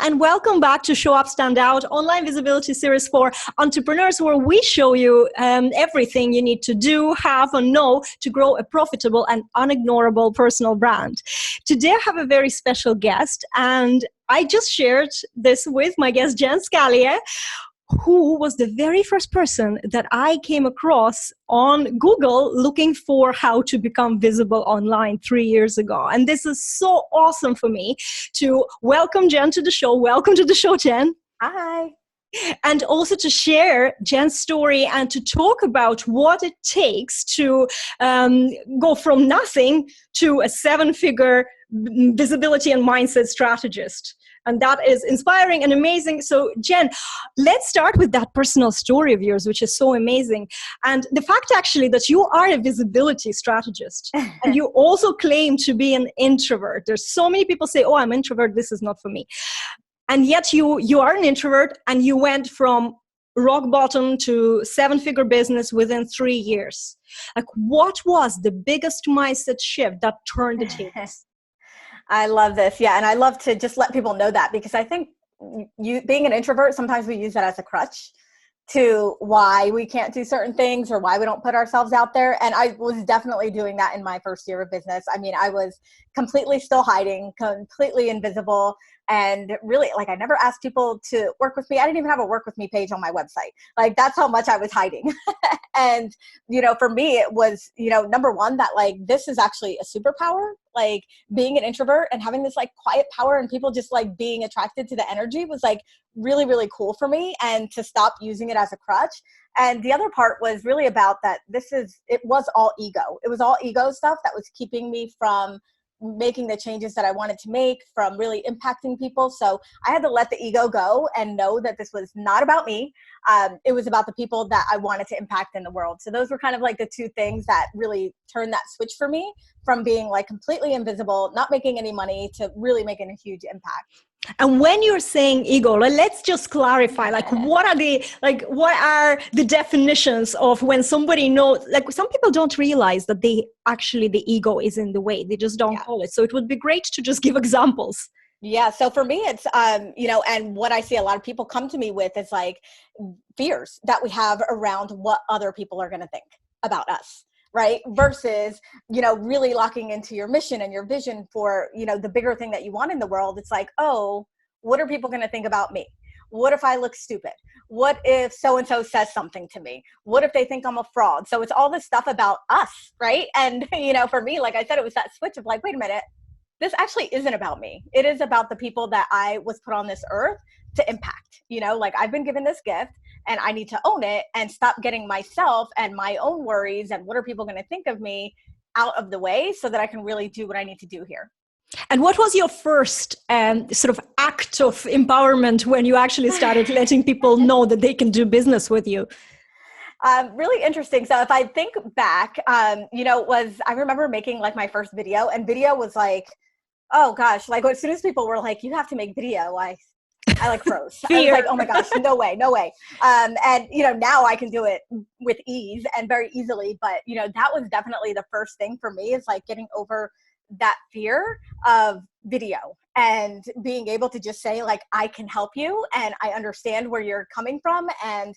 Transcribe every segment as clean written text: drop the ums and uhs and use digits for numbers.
and welcome back to Show Up, Stand Out, Online Visibility Series for Entrepreneurs, where we show you everything you need to do, have, and know to grow a profitable and unignorable personal brand. Today, I have a very special guest, and I just shared this with my guest, Jen Scallier, who was the very first person that I came across on Google looking for how to become visible online 3 years ago. And this is so awesome for me to welcome Jen to the show. Welcome to the show, Jen. Hi. And also to share Jen's story and to talk about what it takes to go from nothing to a 7-figure visibility and mindset strategist. And that is inspiring and amazing. So, Jen, let's start with that personal story of yours, which is so amazing. And the fact actually that you are a visibility strategist and you also claim to be an introvert. There's so many people say, oh, I'm an introvert, this is not for me. And yet you are an introvert and you went from rock bottom to 7-figure business within 3 years. Like, what was the biggest mindset shift that turned the tables? I love this. Yeah. And I love to just let people know that, because I think you being an introvert, sometimes we use that as a crutch to why we can't do certain things or why we don't put ourselves out there. And I was definitely doing that in my first year of business. I mean, I was completely still hiding, completely invisible. And really, like, I never asked people to work with me. I didn't even have a work with me page on my website. Like, that's how much I was hiding. And, for me, it was, number one, that like, this is actually a superpower, like being an introvert and having this like quiet power and people just like being attracted to the energy was like really, really cool for me, and to stop using it as a crutch. And the other part was really about that it was all ego. It was all ego stuff that was keeping me from making the changes that I wanted to make, from really impacting people. So I had to let the ego go and know that this was not about me. It was about the people that I wanted to impact in the world. So those were kind of like the two things that really turned that switch for me, from being like completely invisible, not making any money, to really making a huge impact. And when you're saying ego, let's just clarify, what are the definitions of when somebody knows, like, some people don't realize that the ego is in the way. They just don't call it. So it would be great to just give examples. Yeah. So for me, it's, and what I see a lot of people come to me with is like fears that we have around what other people are going to think about us. Right. Versus, really locking into your mission and your vision for, the bigger thing that you want in the world. It's like, oh, what are people going to think about me? What if I look stupid? What if so-and-so says something to me? What if they think I'm a fraud? So it's all this stuff about us. Right. And, for me, like I said, it was that switch of like, wait a minute, this actually isn't about me. It is about the people that I was put on this earth to impact. Like, I've been given this gift, and I need to own it and stop getting myself and my own worries and what are people going to think of me out of the way, so that I can really do what I need to do here. And what was your first sort of act of empowerment when you actually started letting people know that they can do business with you? Really interesting. So if I think back, I remember making like my first video, and video was like, oh gosh, like as soon as people were like, you have to make video, I like froze. I was like, oh my gosh, no way. And, now I can do it with ease and very easily. But, that was definitely the first thing for me, is like getting over that fear of video and being able to just say like, I can help you and I understand where you're coming from. And,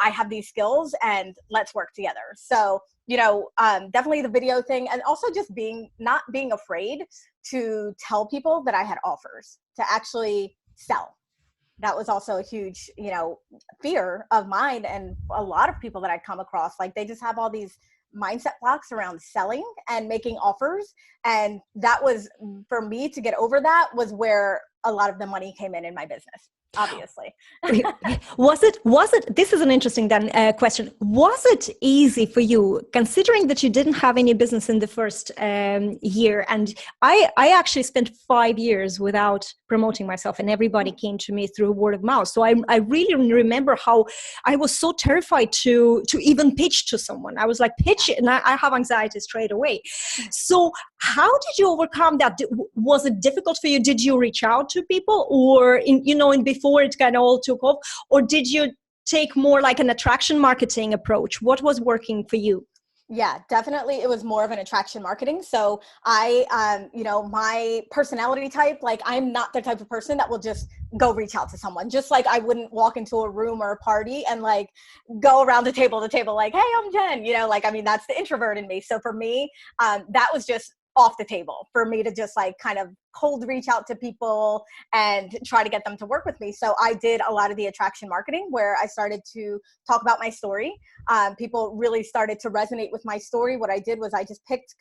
I have these skills and let's work together. So, definitely the video thing. And also just not being afraid to tell people that I had offers to actually sell. That was also a huge, fear of mine. And a lot of people that I come across, like, they just have all these mindset blocks around selling and making offers. And that was, for me to get over that, was where a lot of the money came in my business, obviously. Was it, this is an interesting question. Was it easy for you, considering that you didn't have any business in the first year? And I actually spent 5 years without promoting myself, and everybody came to me through word of mouth. So I really remember how I was so terrified to even pitch to someone. I was like, pitch it, and I have anxiety straight away. So how did you overcome that? Was it difficult for you? Did you reach out to people, or before it kind of all took off, or did you take more like an attraction marketing approach? What was working for you? Yeah, definitely. It was more of an attraction marketing. So I, my personality type, like I'm not the type of person that will just go reach out to someone. Just like I wouldn't walk into a room or a party and like go around the table like, hey, I'm Jen, like, I mean, that's the introvert in me. So for me, that was just off the table for me to just like kind of cold reach out to people and try to get them to work with me. So I did a lot of the attraction marketing where I started to talk about my story. People really started to resonate with my story. What I did was I picked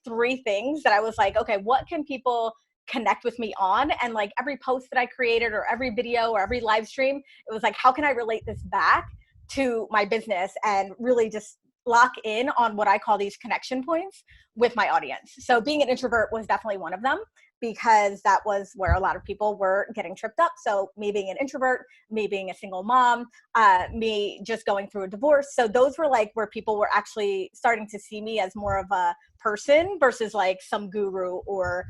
3 things that I was like, okay, what can people connect with me on? And like every post that I created or every video or every live stream, it was like, how can I relate this back to my business and really just lock in on what I call these connection points with my audience. So being an introvert was definitely one of them because that was where a lot of people were getting tripped up. So me being an introvert, me being a single mom, me just going through a divorce. So those were like where people were actually starting to see me as more of a person versus like some guru or,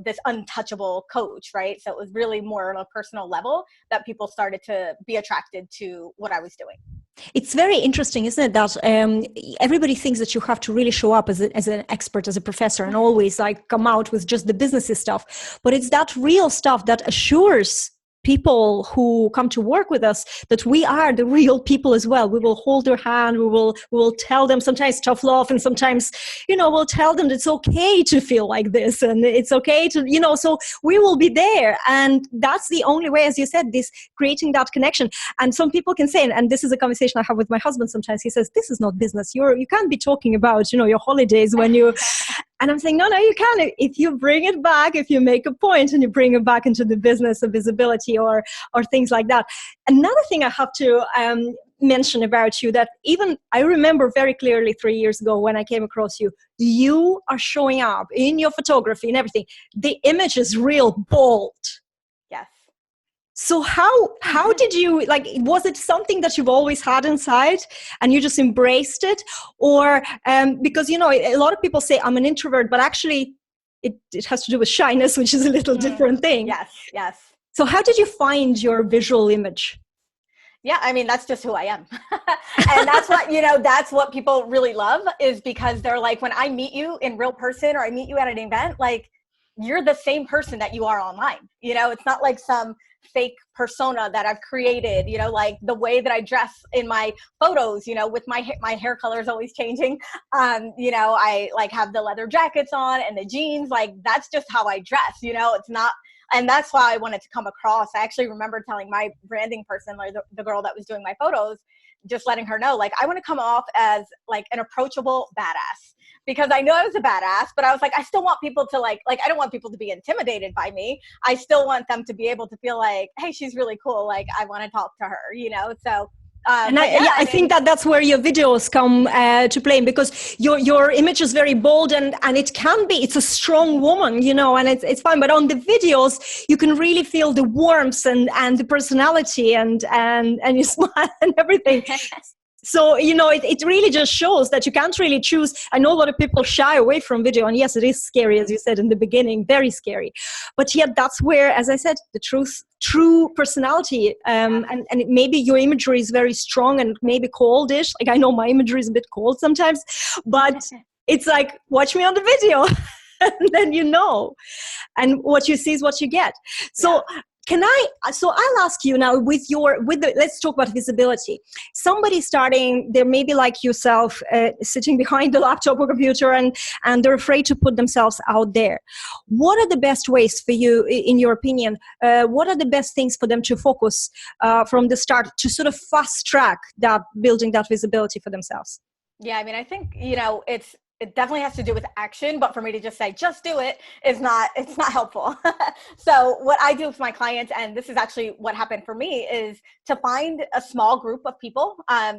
this untouchable coach, right? So it was really more on a personal level that people started to be attracted to what I was doing. It's very interesting, isn't it, that everybody thinks that you have to really show up as an expert, as a professor, and always like come out with just the businessy stuff. But it's that real stuff that assures people who come to work with us that we are the real people as well. We will hold their hand. We will tell them sometimes tough love, and sometimes, we'll tell them that it's okay to feel like this, and it's okay to, so we will be there. And that's the only way, as you said, this creating that connection. And some people can say, and this is a conversation I have with my husband sometimes, he says, this is not business. You can't be talking about, your holidays when you... And I'm saying, no, you can. If you bring it back, if you make a point and you bring it back into the business of visibility or things like that. Another thing I have to mention about you that even I remember very clearly 3 years ago when I came across you, you are showing up in your photography and everything. The image is real bold. Yes. So how did you, like, was it something that you've always had inside and you just embraced it? Or because, a lot of people say I'm an introvert, but actually it has to do with shyness, which is a little different thing. Yes. So how did you find your visual image? Yeah, I mean, that's just who I am. And that's what, that's what people really love is because they're like, when I meet you in real person or I meet you at an event, like you're the same person that you are online. It's not like some fake persona that I've created, like the way that I dress in my photos, with my hair color is always changing. I like have the leather jackets on and the jeans, like that's just how I dress, it's not. And that's why I wanted to come across. I actually remember telling my branding person, like the girl that was doing my photos, just letting her know, like, I want to come off as like an approachable badass because I know I was a badass, but I was like, I still want people to like, I don't want people to be intimidated by me. I still want them to be able to feel like, hey, she's really cool. Like I want to talk to her, so. And I think that's where your videos come to play because your image is very bold and it's a strong woman, and it's fine. But on the videos, you can really feel the warmth and the personality and you smile and everything. So, it really just shows that you can't really choose. I know a lot of people shy away from video. And yes, it is scary, as you said in the beginning, very scary. But yet that's where, as I said, the true personality. And maybe your imagery is very strong and maybe coldish. Like I know my imagery is a bit cold sometimes. But it's like, watch me on the video. And then and what you see is what you get. So I'll ask you now let's talk about visibility. Somebody starting, they're maybe like yourself, sitting behind the laptop or computer and they're afraid to put themselves out there. What are the best ways for you, in your opinion? What are the best things for them to focus from the start to sort of fast track that building that visibility for themselves? Yeah, I mean, I think, it definitely has to do with action, but for me to just say, just do it it's not helpful. So what I do with my clients, and this is actually what happened for me, is to find a small group of people,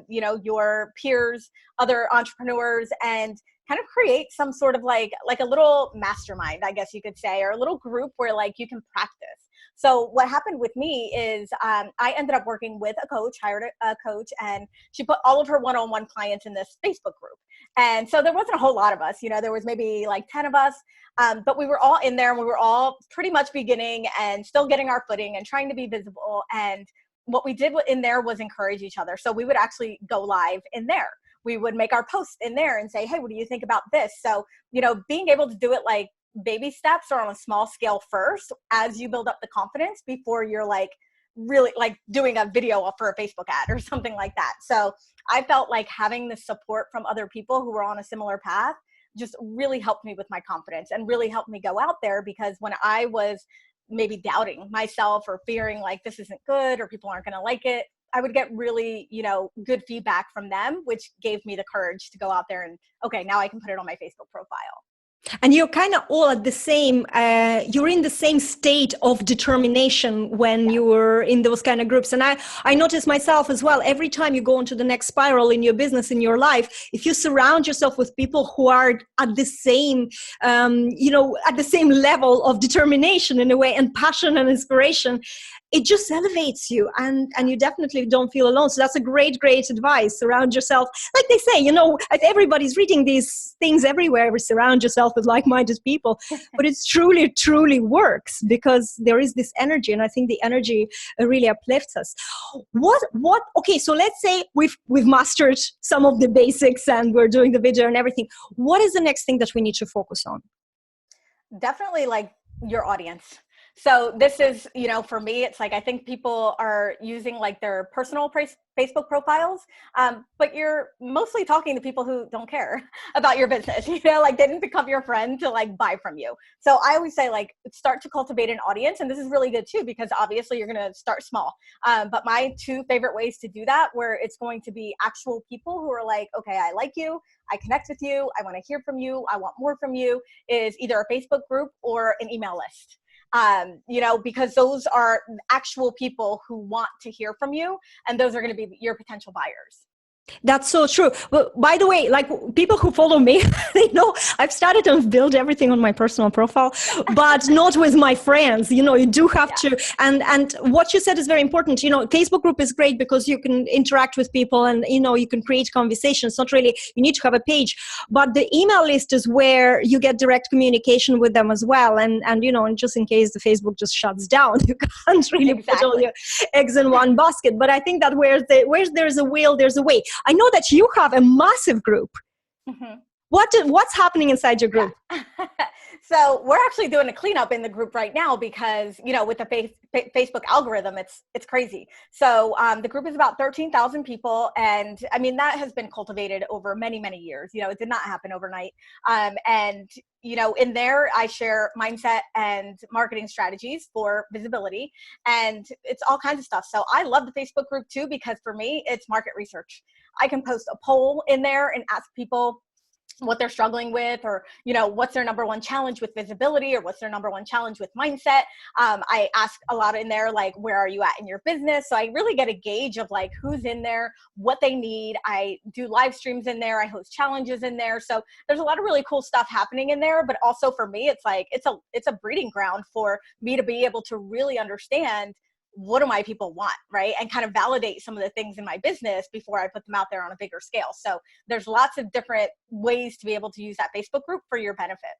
your peers, other entrepreneurs, and kind of create some sort of like a little mastermind, I guess you could say, or a little group where like you can practice. So what happened with me is I ended up working with a coach, hired a coach, and she put all of her one-on-one clients in this Facebook group. And so there wasn't a whole lot of us, there was maybe like 10 of us, but we were all in there and we were all pretty much beginning and still getting our footing and trying to be visible. And what we did in there was encourage each other. So we would actually go live in there we would make our post in there and say, hey, what do you think about this? So, being able to do it like baby steps or on a small scale first as you build up the confidence before you're like really like doing a video for a Facebook ad or something like that. So I felt like having the support from other people who were on a similar path just really helped me with my confidence and really helped me go out there, because when I was maybe doubting myself or fearing like this isn't good or people aren't going to like it, I would get really, good feedback from them, which gave me the courage to go out there and, okay, now I can put it on my Facebook profile. And you're kind of all at the same, you're in the same state of determination when you were in those kind of groups. And I noticed myself as well, every time you go into the next spiral in your business, in your life, if you surround yourself with people who are at the same, at the same level of determination in a way, and passion and inspiration, it just elevates you, and you definitely don't feel alone. So that's a great advice. Surround yourself, like they say, everybody's reading these things everywhere. Surround yourself with like-minded people, but it's truly works because there is this energy, and I think the energy really uplifts us. Okay, so let's say we've mastered some of the basics and we're doing the video and everything. What is the next thing that we need to focus on? Definitely like your audience. So this is, for me, it's like, I think people are using like their personal Facebook profiles, but you're mostly talking to people who don't care about your business, like they didn't become your friend to like buy from you. So I always say like, start to cultivate an audience. And this is really good too, because obviously you're going to start small. But my two favorite ways to do that, where it's going to be actual people who are like, okay, I like you, I connect with you, I want to hear from you, I want more from you, is either a Facebook group or an email list. Because those are actual people who want to hear from you, and those are going to be your potential buyers. That's so true. Well, by the way, like people who follow me, they know I've started to build everything on my personal profile, but not with my friends. You do have to. And what you said is very important. Facebook group is great because you can interact with people and, you can create conversations. Not really, you need to have a page, but the email list is where you get direct communication with them as well. And just in case the Facebook just shuts down, you can't really put all your eggs in one basket. But I think that where there's a will, there's a way. I know that you have a massive group. Mm-hmm. What's happening inside your group? Yeah. So we're actually doing a cleanup in the group right now because, with the Facebook algorithm, it's crazy. So the group is about 13,000 people. And I mean, that has been cultivated over many, many years. It did not happen overnight. In there, I share mindset and marketing strategies for visibility, and it's all kinds of stuff. So I love the Facebook group too, because for me, it's market research. I can post a poll in there and ask people what they're struggling with, or, what's their number one challenge with visibility, or what's their number one challenge with mindset. I ask a lot in there, like, where are you at in your business? So I really get a gauge of like who's in there, what they need. I do live streams in there. I host challenges in there. So there's a lot of really cool stuff happening in there, but also for me, it's like, it's a breeding ground for me to be able to really understand what do my people want, right? And kind of validate some of the things in my business before I put them out there on a bigger scale. So there's lots of different ways to be able to use that Facebook group for your benefit.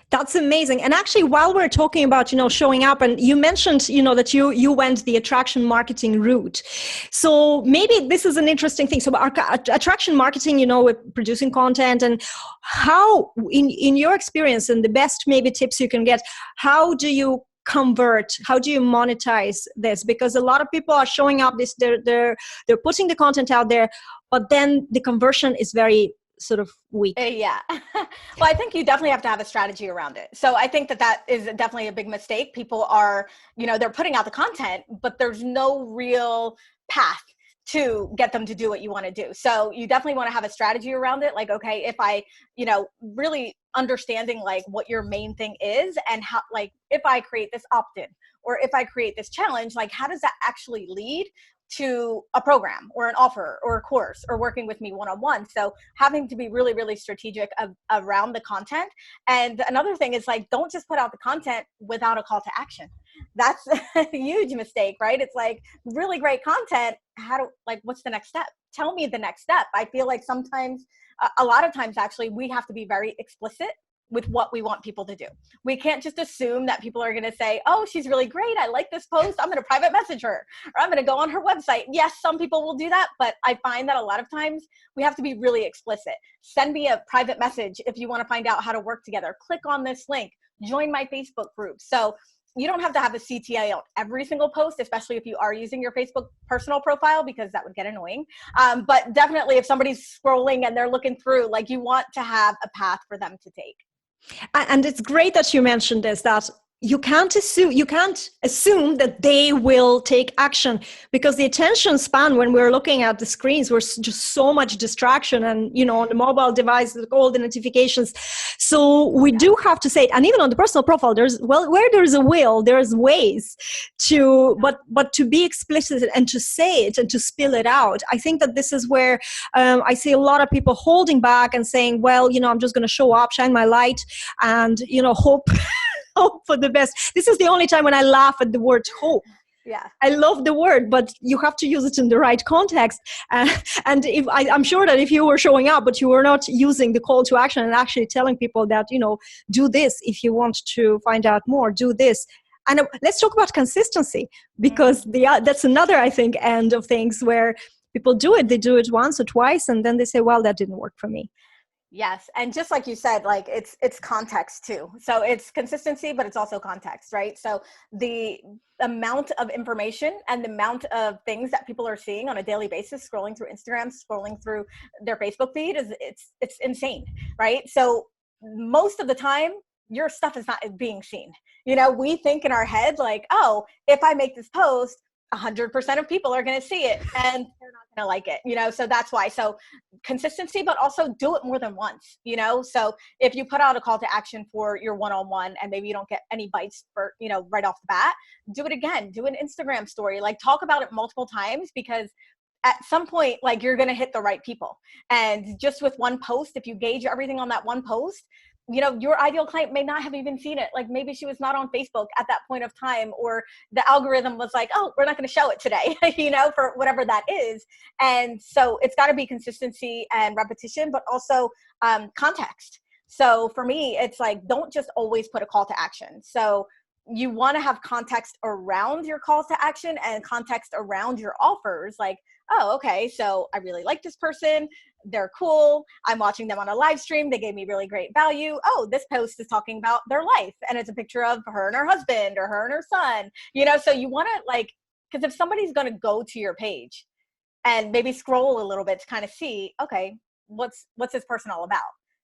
That's amazing. And actually, while we're talking about, showing up, and you mentioned, that you went the attraction marketing route. So maybe this is an interesting thing. So our attraction marketing, with producing content, and how, in your experience and the best maybe tips you can get, how do you convert, how do you monetize this? Because a lot of people are showing up, they're putting the content out there, but then the conversion is very sort of weak. Yeah. Well, I think you definitely have to have a strategy around it. So I think that is definitely a big mistake. People are, they're putting out the content, but there's no real path to get them to do what you want to do. So you definitely want to have a strategy around it. Like, okay, if I, really understanding like what your main thing is, and how, like, if I create this opt-in or if I create this challenge, like, how does that actually lead to a program or an offer or a course or working with me one-on-one? So having to be really, really strategic around the content. And another thing is like, don't just put out the content without a call to action. That's a huge mistake, right? It's like really great content. What's the next step? Tell me the next step. I feel like sometimes, a lot of times actually, we have to be very explicit with what we want people to do. We can't just assume that people are going to say, oh, she's really great, I like this post, I'm going to private message her, or I'm going to go on her website. Yes, some people will do that, but I find that a lot of times we have to be really explicit. Send me a private message if you want to find out how to work together. Click on this link, join my Facebook group. So you don't have to have a CTA on every single post, especially if you are using your Facebook personal profile, because that would get annoying. But definitely if somebody's scrolling and they're looking through, like, you want to have a path for them to take. And it's great that you mentioned this, that you can't assume that they will take action, because the attention span when we're looking at the screens, we're just so much distraction, and on the mobile device, all the notifications. So we do have to say it. And even on the personal profile, where there's a will, there's ways to, but to be explicit and to say it and to spill it out. I think that this is where I see a lot of people holding back and saying, well, I'm just going to show up, shine my light, and hope for the best. This is the only time when I laugh at the word hope. Yeah, I love the word, but you have to use it in the right context. And if I'm sure that if you were showing up, but you were not using the call to action and actually telling people that, do this if you want to find out more, do this. And let's talk about consistency, because that's another, I think, end of things where people do it. They do it once or twice, and then they say, well, that didn't work for me. Yes. And just like you said, like it's context too. So it's consistency, but it's also context, right? So the amount of information and the amount of things that people are seeing on a daily basis, scrolling through Instagram, scrolling through their Facebook feed, it's insane, right? So most of the time, your stuff is not being seen. We think in our head like, oh, if I make this post, 100% of people are going to see it and they're not going to like it, so that's why. So consistency, but also do it more than once, so if you put out a call to action for your one-on-one and maybe you don't get any bites for, right off the bat, do it again, do an Instagram story, like talk about it multiple times, because at some point, like, you're going to hit the right people. And just with one post, if you gauge everything on that one post, your ideal client may not have even seen it. Like, maybe she was not on Facebook at that point of time, or the algorithm was like, oh, we're not going to show it today, for whatever that is. And so it's got to be consistency and repetition, but also context. So for me, it's like, don't just always put a call to action. So you want to have context around your calls to action and context around your offers. Like, oh, okay, so I really like this person. They're cool. I'm watching them on a live stream. They gave me really great value. Oh, this post is talking about their life, and it's a picture of her and her husband, or her and her son, so you want to, because if somebody's going to go to your page and maybe scroll a little bit to kind of see, okay, what's this person all about?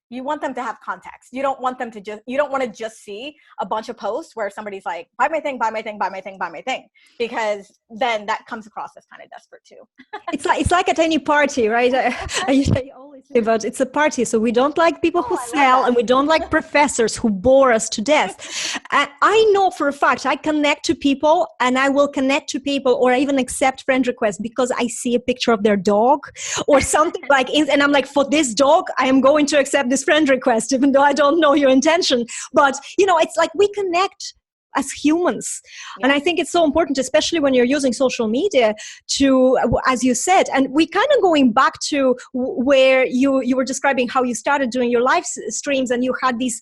You want them to have context. You don't want to just see a bunch of posts where somebody's like, buy my thing, buy my thing, buy my thing, buy my thing, because then that comes across as kind of desperate too. It's like at any party, right? I always say, but it's a party. So we don't like people who sell, and we don't like professors who bore us to death. I know for a fact I connect to people, and I will connect to people, or I even accept friend requests because I see a picture of their dog or something and I'm like, for this dog, I am going to accept this friend request, even though I don't know your intention. But it's like we connect as humans. Yeah. And I think it's so important, especially when you're using social media, to, as you said, and we kind of going back to where you were describing how you started doing your live streams, and you had these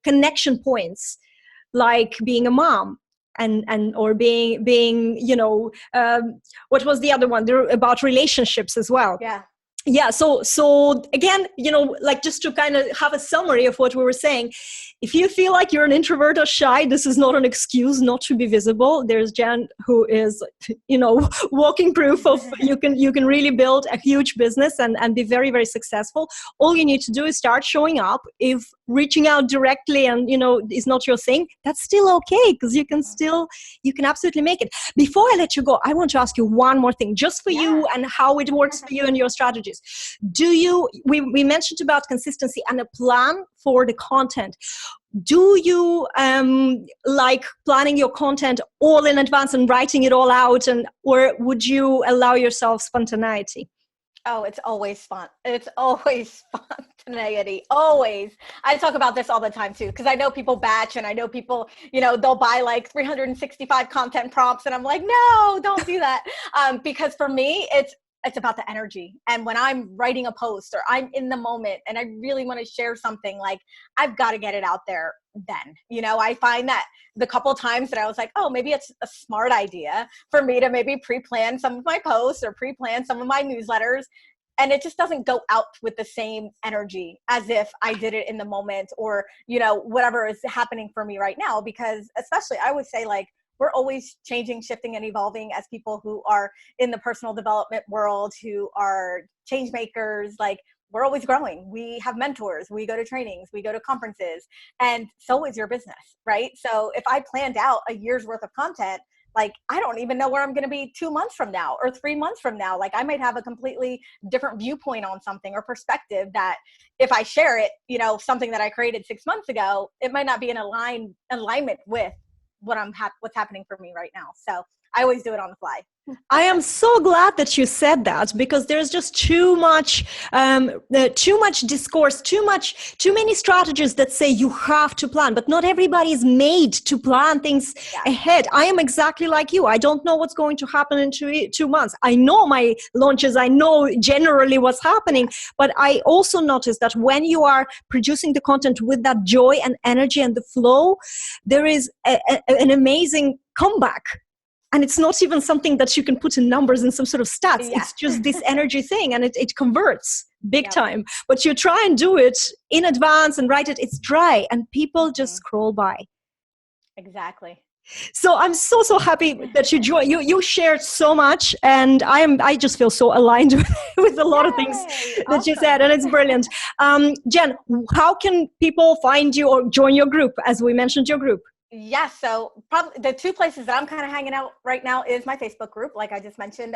connection points, like being a mom or being what was the other one about relationships as well. Yeah. So again, just to kind of have a summary of what we were saying, if you feel like you're an introvert or shy, this is not an excuse not to be visible. There's Jen, who is, walking proof of you can really build a huge business and be very, very successful. All you need to do is start showing up. If reaching out directly and, is not your thing, that's still okay, because you can absolutely make it. Before I let you go, I want to ask you one more thing, just for you and how it works for you and your strategies. We mentioned about consistency and a plan for the content. Do you like planning your content all in advance and writing it all out, or would you allow yourself spontaneity? Oh, it's always fun. It's always spontaneity. Always. I talk about this all the time too, because I know people batch, and I know people, they'll buy like 365 content prompts, and I'm like, no, don't do that. Because for me, it's about the energy. And when I'm writing a post or I'm in the moment and I really want to share something, like I've got to get it out there then. You know, I find that the couple times that I was like, oh, maybe it's a smart idea for me to maybe pre-plan some of my posts or pre-plan some of my newsletters. And it just doesn't go out with the same energy as if I did it in the moment or, you know, whatever is happening for me right now. Because especially I would say, like, we're always changing, shifting, and evolving as people who are in the personal development world, who are change makers. Like, we're always growing. We have mentors, we go to trainings, we go to conferences, and so is your business, right? So if I planned out a year's worth of content, like, I don't even know where I'm going to be 2 months from now or 3 months from now. Like, I might have a completely different viewpoint on something or perspective that if I share it, you know, something that I created 6 months ago, it might not be in alignment with what's happening for me right now. So I always do it on the fly. I am so glad that you said that, because there's just too much discourse, too many strategies that say you have to plan, but not everybody is made to plan things ahead. I am exactly like you. I don't know what's going to happen in 2 months. I know my launches. I know generally what's happening, but I also noticed that when you are producing the content with that joy and energy and the flow, there is an amazing comeback. And it's not even something that you can put in numbers and some sort of stats. Yeah. It's just this energy thing, and it converts big time. But you try and do it in advance and write it, it's dry, and people just scroll by. Exactly. So I'm so happy that you joined. You shared so much, and I just feel so aligned with a lot of things that you said, and it's brilliant. Jen, how can people find you or join your group, as we mentioned your group? Yes. So probably the two places that I'm kind of hanging out right now is my Facebook group, like I just mentioned,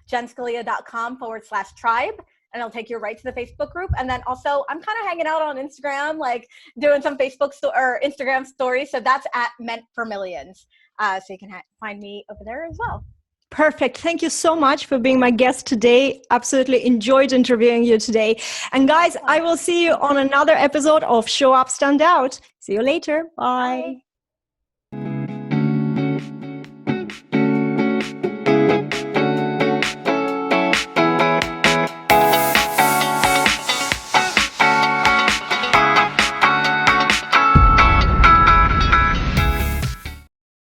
jenscalia.com/tribe. And it'll take you right to the Facebook group. And then also I'm kind of hanging out on Instagram, like doing some Facebook or Instagram stories. So that's at Meant for Millions. So you can find me over there as well. Perfect. Thank you so much for being my guest today. Absolutely enjoyed interviewing you today. And guys, I will see you on another episode of Show Up, Stand Out. See you later. Bye.